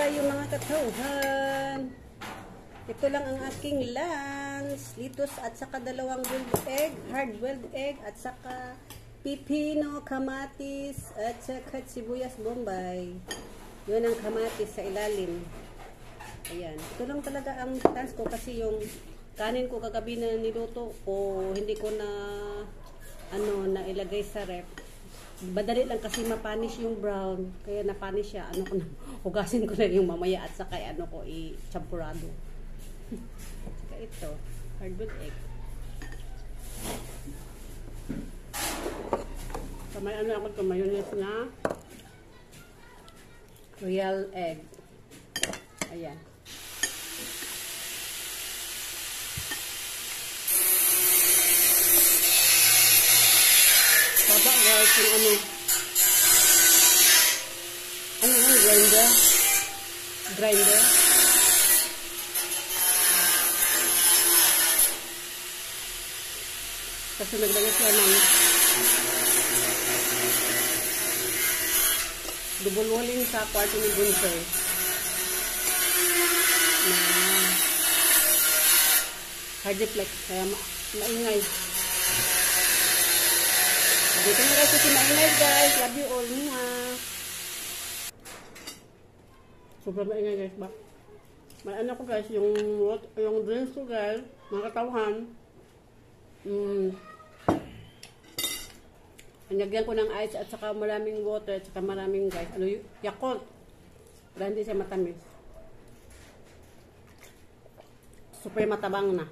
tayo mga katauhan. Ito lang ang aking lunch. Litos at saka dalawang boiled egg, hard-boiled egg, at saka pipino, kamatis, at saka sibuyas bombay. Yun ang kamatis sa ilalim. Ayan. Ito lang talaga ang lunch ko kasi yung kanin ko kagabi na niluto ko, hindi ko na na ilagay sa rep. Madali lang kasi mapanis yung brown. Kaya napanis siya. Hugasin ko na yung mamaya at saka ko i-champurado. Saka ito, hard-boiled egg. Kamay ako mayonnaise na royal egg. Ayan. Baba guys, yung grinder. Kasi naglagay siya ng double walling sa kwarto ni Bunsoy na hardiplex, kaya maingay. Dito na guys, kasi maingay guys. Love you all. Sobrang maingay guys ba? May ko guys, yung drinks ko guys, mga katawhan. Nagyan ko ng ice at saka maraming water at saka maraming guys, Yakult. Para hindi siya matamis. Super matabang na.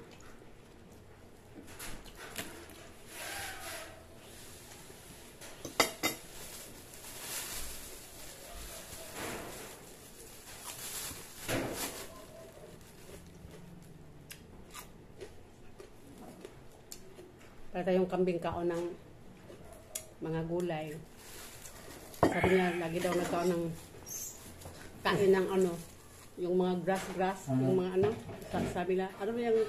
Para yung kambing kaon ng mga gulay. Sabi niya, lagi daw nagkaon ng kain ng yung mga grass, yung mga sabi na, ano yung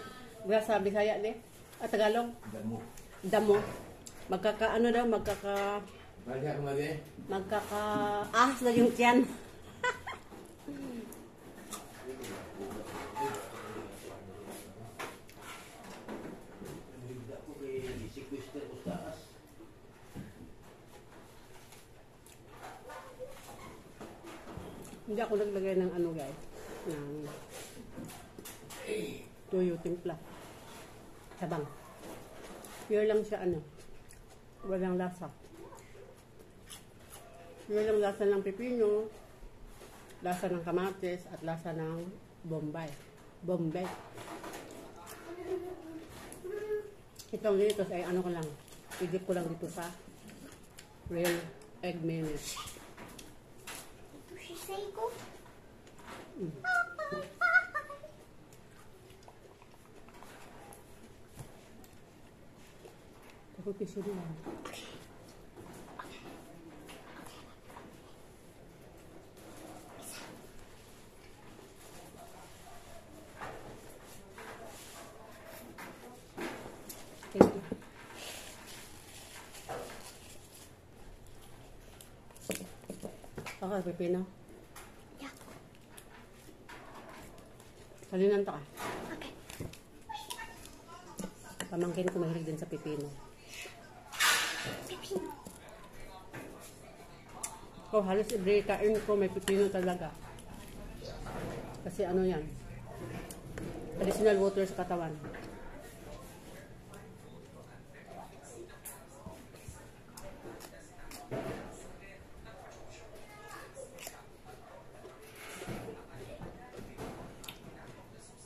grass sa Bisaya de? At Tagalog? Damo. Ahas na yung tiyan. Hindi ako naglagay ng guys, ng tuyo timpla. Sabang. Pure lang siya walang lasa. Pure lang lasa ng pipino, lasa ng kamatis, at lasa ng bombay. Itong dito ay ko lang, idip ko lang dito sa real egg mayonnaise. Ako piso din lang. Thank you. Baka pipino. Salinan to ka. Okay. Pamangkin ko mahilig din sa pipino. Halos every kain ko may pipino talaga. Kasi yan? Additional water sa katawan.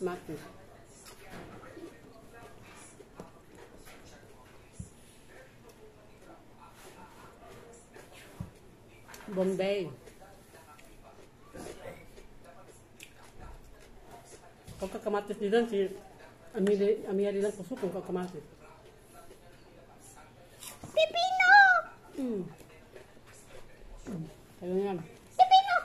Mati. Bombay. Kung kakamatis din si Amiya din kusok kung kakamatis. Pipino! Ayun yan. Pipino!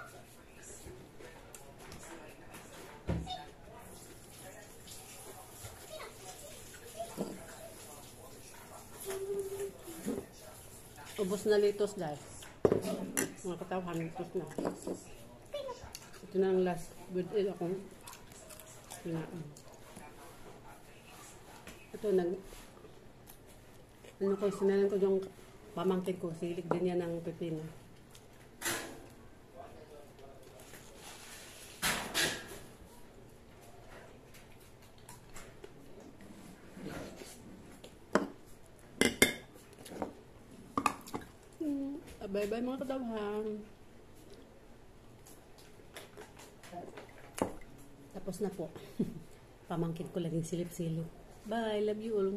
Ubos na litos guys. Mga katawhan litos na. Ito Ito na ang last with it akong kinain. Ito, ano ko, sinalan ko yung pamangkin ko, silig din yan ng pepino. Bye-bye mga kadawhan. Tapos na po. Pamangkin ko laging silip-silip. Bye, love you all.